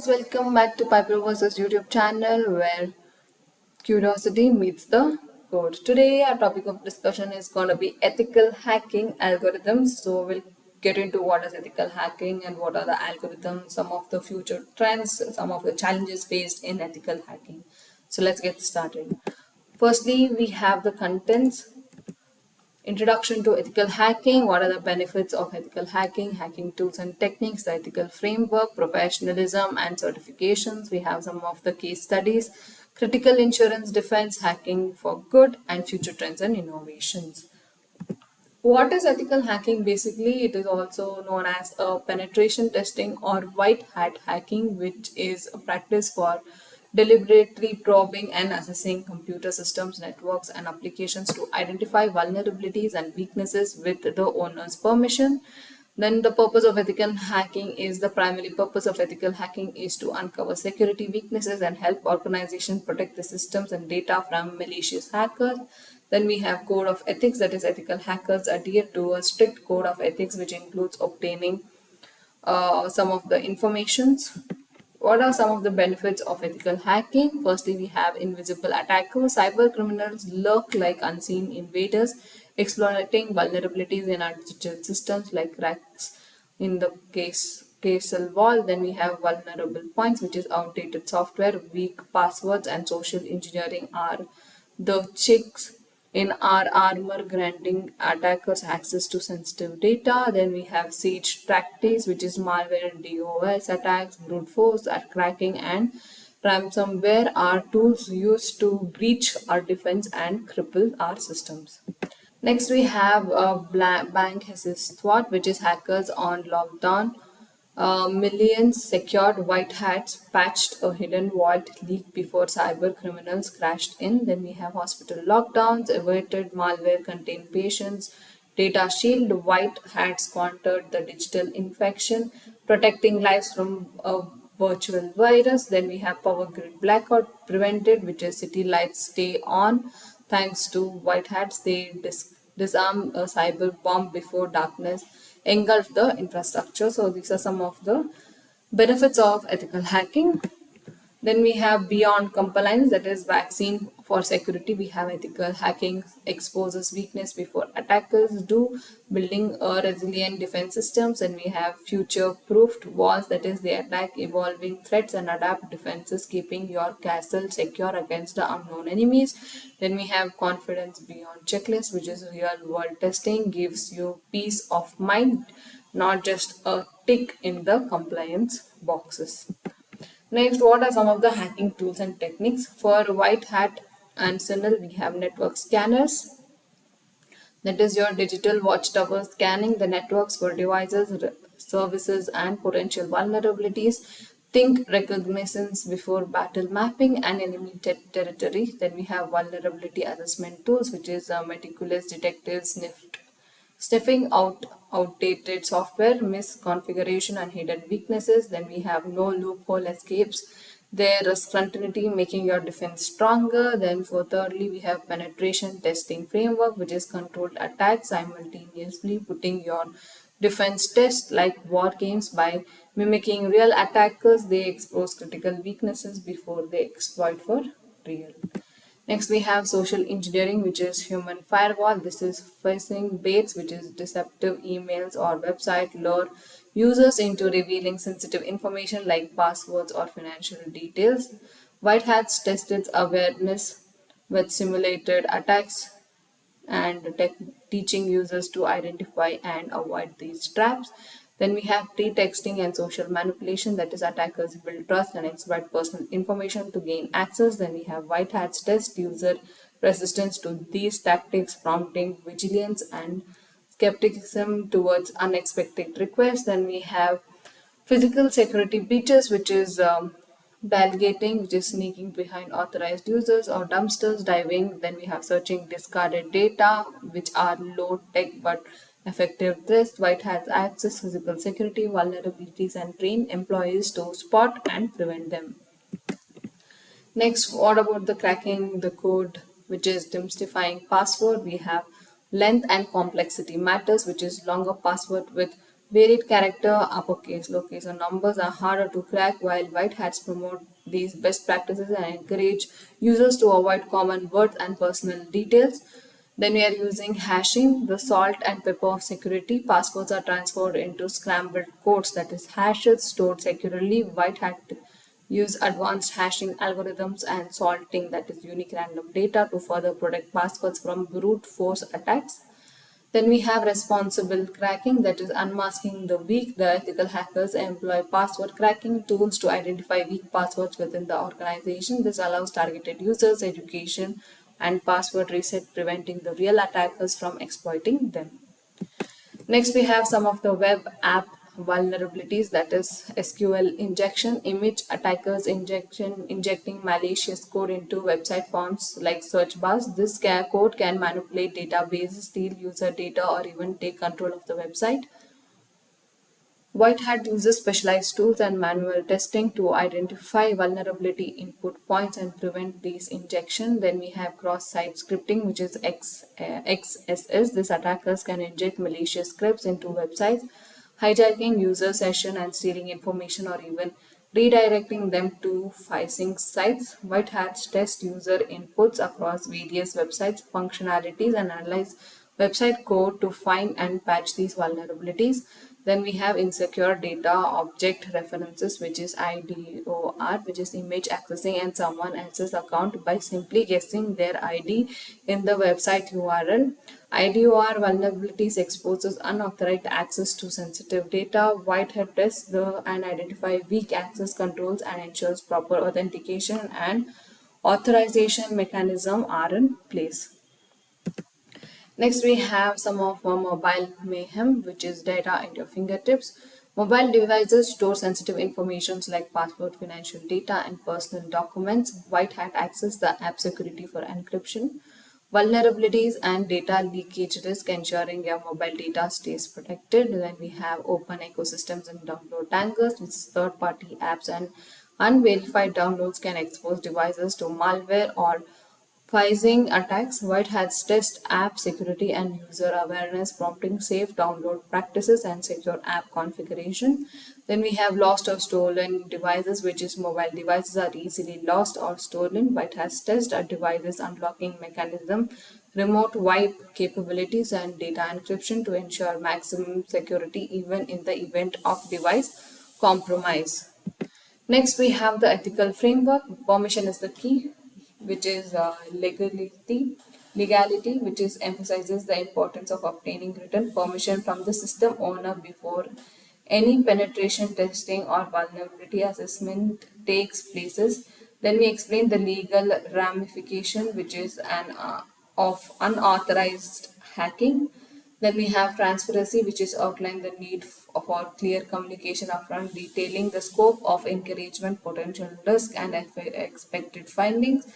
guys, welcome back to Piper vs. YouTube channel where curiosity meets the code. Today our topic of discussion is going to be ethical hacking algorithms. So we'll get into what is ethical hacking and what are the algorithms, some of the future trends, some of the challenges faced in ethical hacking. So let's get started. Firstly, we have the contents. Introduction to ethical hacking. What are the benefits of ethical hacking? Hacking tools and techniques, the ethical framework, professionalism and certifications. We have some of the case studies. Critical insurance defense, hacking for good, and future trends and innovations. What is ethical hacking? Basically, it is also known as a penetration testing or white hat hacking, which is a practice for deliberately probing and assessing computer systems, networks, and applications to identify vulnerabilities and weaknesses with the owner's permission. Then the purpose of ethical hacking is the primary purpose of ethical hacking is to uncover security weaknesses and help organizations protect the systems and data from malicious hackers. Then we have code of ethics, that is ethical hackers adhere to a strict code of ethics which includes obtaining some of the informations. What are some of the benefits of ethical hacking? Firstly, we have invisible attackers. Cyber criminals lurk like unseen invaders, exploiting vulnerabilities in our digital systems like cracks in the castle wall. Then we have vulnerable points, which is outdated software, weak passwords, and social engineering are the chicks in our armor, granting attackers access to sensitive data. Then we have siege tactics, which is malware, DOS attacks, brute force, cracking, and ransomware are tools used to breach our defense and cripple our systems. Next, we have bank assist SWAT, which is hackers on lockdown. Millions secured white hats patched a hidden vault leak before cyber criminals crashed in. Then we have hospital lockdowns, averted malware contained patients, data shield, white hats countered the digital infection, protecting lives from a virtual virus. Then we have power grid blackout prevented, which is city lights stay on thanks to white hats. They disarm a cyber bomb before darkness engulf the infrastructure. So these are some of the benefits of ethical hacking. Then we have beyond compliance, that is vaccine for security. We have ethical hacking exposes weakness before attackers do, building a resilient defense systems. And we have future-proofed walls, that is they attack evolving threats and adapt defenses, keeping your castle secure against the unknown enemies. Then we have confidence beyond checklist, which is real-world testing, gives you peace of mind, not just a tick in the compliance boxes. Next, what are some of the hacking tools and techniques? For white hat and Signal, we have network scanners. That is your digital watchtower scanning the networks for devices, services, and potential vulnerabilities. Think reconnaissance before battle mapping and enemy territory. Then we have vulnerability assessment tools, which is meticulous detective sniffing out outdated software, misconfiguration, and hidden weaknesses. Then we have no loophole escapes. There is continuity, making your defense stronger. Then for thirdly, we have penetration testing framework, which is controlled attacks simultaneously, putting your defense test like war games by mimicking real attackers. They expose critical weaknesses before they exploit for real. Next, we have social engineering, which is human firewall. This is phishing baits, which is deceptive emails or website lure users into revealing sensitive information like passwords or financial details. White hats tested awareness with simulated attacks and teaching users to identify and avoid these traps. Then we have pretexting and social manipulation, that is attackers build trust and exploit personal information to gain access. Then we have white hats test user resistance to these tactics, prompting vigilance and skepticism towards unexpected requests. Then we have physical security breaches, which is delegating, which is sneaking behind authorized users, or dumpsters diving. Then we have searching discarded data, which are low tech but effective threats. White hats access physical security vulnerabilities and train employees to spot and prevent them. Next, what about the cracking the code, which is demystifying password? We have length and complexity matters, which is longer password with Varied character, uppercase, lowercase, and numbers are harder to crack, while white hats promote these best practices and encourage users to avoid common words and personal details. Then we are using hashing, the salt and pepper of security. Passwords are transferred into scrambled codes, that is, hashes stored securely. White hat use advanced hashing algorithms and salting, that is, unique random data, to further protect passwords from brute force attacks. Then we have responsible cracking, that is unmasking the weak. The ethical hackers employ password cracking tools to identify weak passwords within the organization. This allows targeted users, education, and password reset, preventing the real attackers from exploiting them. Next, we have some of the web app vulnerabilities, that is SQL injection, image attackers injecting malicious code into website forms like search bars. This code can manipulate databases, steal user data, or even take control of the website. White Hat uses specialized tools and manual testing to identify vulnerability input points and prevent these injection. Then we have cross-site scripting, which is XSS. These attackers can inject malicious scripts into websites, hijacking user session and stealing information, or even redirecting them to phishing sites. White hats test user inputs across various websites functionalities and analyze website code to find and patch these vulnerabilities. Then we have insecure data object references, which is IDOR, which is image accessing and someone else's account by simply guessing their ID in the website URL. IDOR vulnerabilities exposes unauthorized access to sensitive data. Whitehead tests and identify weak access controls and ensures proper authentication and authorization mechanism are in place. Next, we have some of our mobile mayhem, which is data at your fingertips. Mobile devices store sensitive information like password, financial data, and personal documents. White hat access the app security for encryption. Vulnerabilities and data leakage risk, ensuring your mobile data stays protected. Then we have open ecosystems and download tankers, which is third-party apps and unverified downloads can expose devices to malware or phishing attacks. White hats test app security and user awareness, prompting safe download practices and secure app configuration. Then we have lost or stolen devices, which is mobile devices are easily lost or stolen. White hats test a device's unlocking mechanism, remote wipe capabilities, and data encryption to ensure maximum security even in the event of device compromise. Next, we have the ethical framework. Permission is the key, which is legality, which is emphasizes the importance of obtaining written permission from the system owner before any penetration testing or vulnerability assessment takes places. Then we explain the legal ramification, which is an of unauthorized hacking. Then we have transparency, which is outline the need for clear communication upfront, detailing the scope of encouragement, potential risk, and expected findings.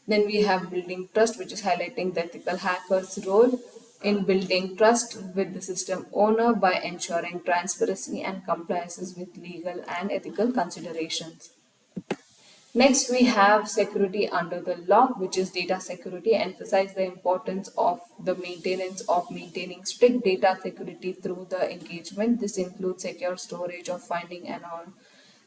Then we have building trust, which is highlighting the ethical hacker's role in building trust with the system owner by ensuring transparency and compliances with legal and ethical considerations. Next, we have security under the law, which is data security. Emphasize the importance of the maintenance of maintaining strict data security through the engagement. This includes secure storage of finding and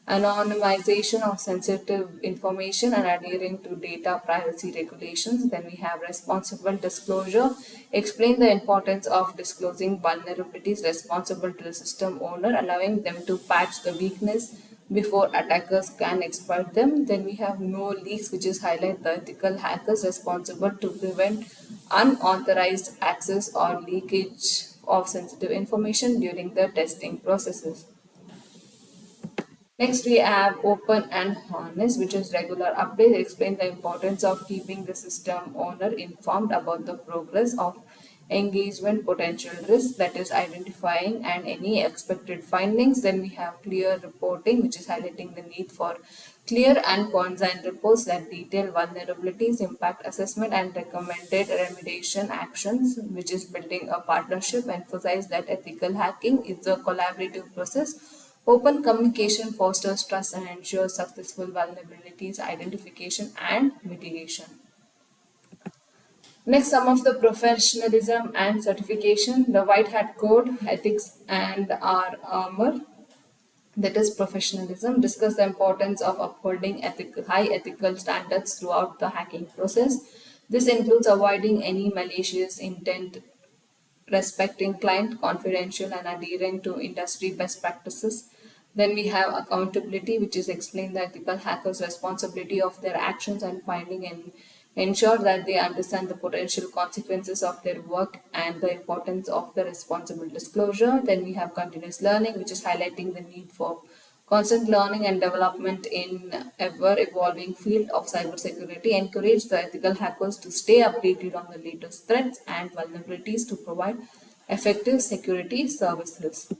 anonymization of sensitive information and adhering to data privacy regulations. Then we have responsible disclosure. Explain the importance of disclosing vulnerabilities responsible to the system owner, allowing them to patch the weakness before attackers can exploit them. Then we have no leaks, which is highlight the ethical hackers responsible to prevent unauthorized access or leakage of sensitive information during the testing processes. Next, we have open and honest, which is regular updates. Explain the importance of keeping the system owner informed about the progress of engagement, potential risks, that is identifying and any expected findings. Then we have clear reporting, which is highlighting the need for clear and concise reports that detail vulnerabilities, impact assessment, and recommended remediation actions, which is building a partnership. Emphasize that ethical hacking is a collaborative process. Open communication fosters trust and ensures successful vulnerabilities identification and mitigation. Next, some of the professionalism and certification, the white hat code, ethics, and our armor. That is professionalism. Discuss the importance of upholding high ethical standards throughout the hacking process. This includes avoiding any malicious intent, respecting client confidential and adhering to industry best practices. Then we have accountability, which is explain the ethical hackers' responsibility of their actions and finding and ensure that they understand the potential consequences of their work and the importance of the responsible disclosure. Then we have continuous learning, which is highlighting the need for constant learning and development in ever evolving field of cybersecurity. Encourage the ethical hackers to stay updated on the latest threats and vulnerabilities to provide effective security services.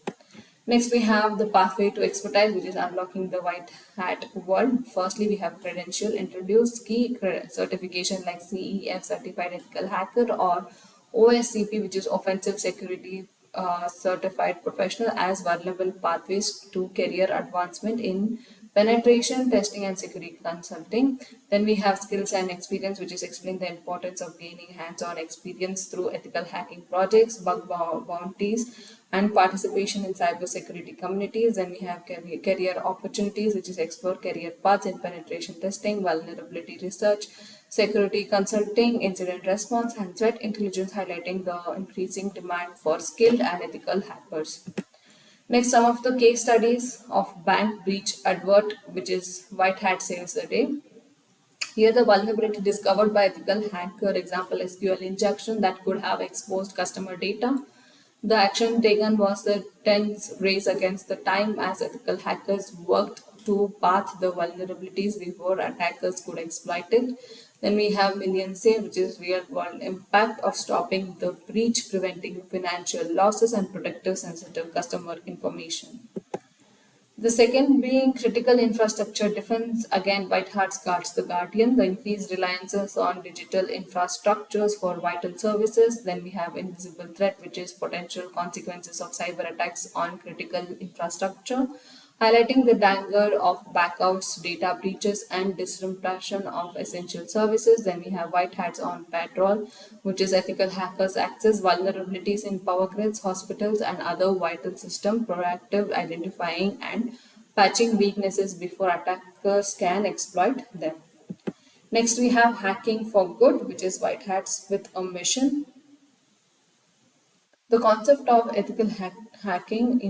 Next, we have the pathway to expertise, which is unlocking the white hat world. Firstly, we have credential, introduce key certification like CEF, Certified Ethical Hacker, or OSCP, which is Offensive Security Certified Professional, as vulnerable pathways to career advancement in penetration testing and security consulting. Then we have skills and experience, which is explain the importance of gaining hands-on experience through ethical hacking projects, bounties, and participation in cybersecurity communities. Then we have career opportunities, which is explore career paths in penetration testing, vulnerability research, security consulting, incident response, and threat intelligence, highlighting the increasing demand for skilled and ethical hackers. Next, some of the case studies of bank breach advert, which is white hat saves the day. Here, the vulnerability discovered by ethical hacker, example SQL injection that could have exposed customer data. The action taken was the tense race against the time as ethical hackers worked to path the vulnerabilities before attackers could exploit it. Then we have million save, which is real world impact of stopping the breach, preventing financial losses, and protective sensitive customer information. The second being critical infrastructure defense. Again, White Hart guards the guardian, the increased reliances on digital infrastructures for vital services. Then we have invisible threat, which is potential consequences of cyber attacks on critical infrastructure, highlighting the danger of backouts, data breaches, and disruption of essential services. Then we have white hats on patrol, which is ethical hackers access vulnerabilities in power grids, hospitals, and other vital systems, proactive identifying and patching weaknesses before attackers can exploit them. Next, we have hacking for good, which is white hats with a mission. The concept of ethical hacking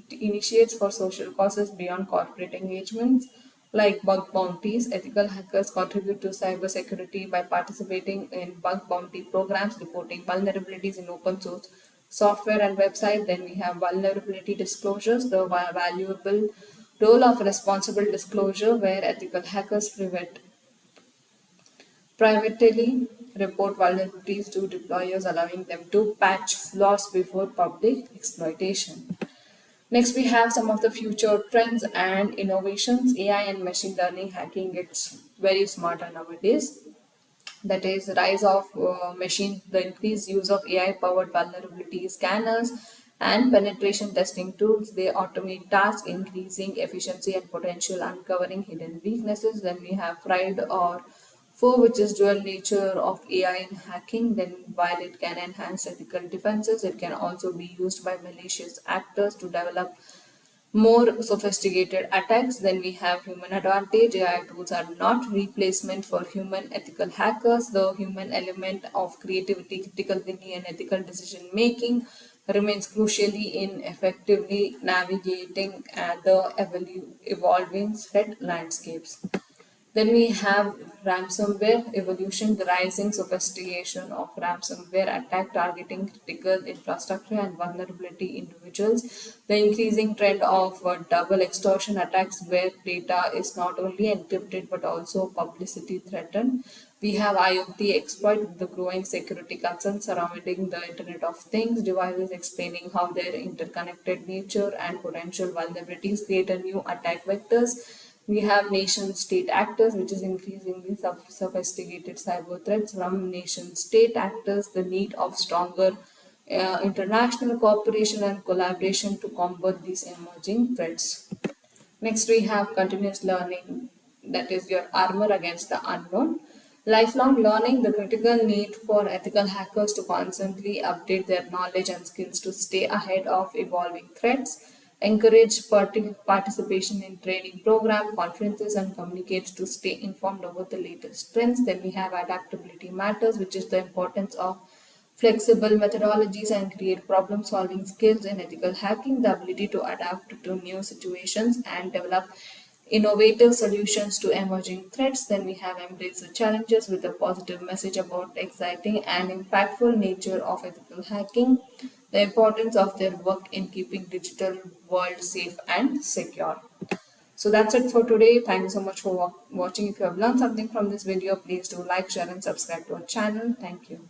initiates for social causes beyond corporate engagements, like bug bounties. Ethical hackers contribute to cybersecurity by participating in bug bounty programs, reporting vulnerabilities in open source software and website. Then we have vulnerability disclosures, the valuable role of responsible disclosure, where ethical hackers prevent privately report vulnerabilities to deployers, allowing them to patch flaws before public exploitation. Next, we have some of the future trends and innovations. AI and machine learning hacking gets very smarter nowadays. That is, rise of machines, the increased use of AI-powered vulnerability scanners and penetration testing tools. They automate tasks, increasing efficiency and potential uncovering hidden weaknesses. Then we have pride or foe, which is dual nature of AI in hacking. Then while it can enhance ethical defenses, it can also be used by malicious actors to develop more sophisticated attacks. Then we have human advantage. AI tools are not replacement for human ethical hackers. The human element of creativity, critical thinking, and ethical decision making remains crucially in effectively navigating the evolving threat landscapes. Then we have ransomware evolution, the rising sophistication of ransomware attack targeting critical infrastructure and vulnerability individuals. The increasing trend of double extortion attacks where data is not only encrypted but also publicity threatened. We have IoT exploit with the growing security concerns surrounding the Internet of Things devices, explaining how their interconnected nature and potential vulnerabilities create a new attack vectors. We have nation state actors, which is increasingly sophisticated cyber threats from nation state actors, the need of stronger international cooperation and collaboration to combat these emerging threats. Next, we have continuous learning, that is your armor against the unknown. Lifelong learning, the critical need for ethical hackers to constantly update their knowledge and skills to stay ahead of evolving threats, encourage participation in training program, conferences, and communicate to stay informed about the latest trends. Then we have adaptability matters, which is the importance of flexible methodologies and create problem solving skills in ethical hacking, the ability to adapt to new situations and develop innovative solutions to emerging threats. Then we have embrace the challenges with a positive message about the exciting and impactful nature of ethical hacking, the importance of their work in keeping digital world safe and secure. So that's it for today. Thank you so much for watching. If you have learned something from this video, please do like, share and subscribe to our channel. Thank you.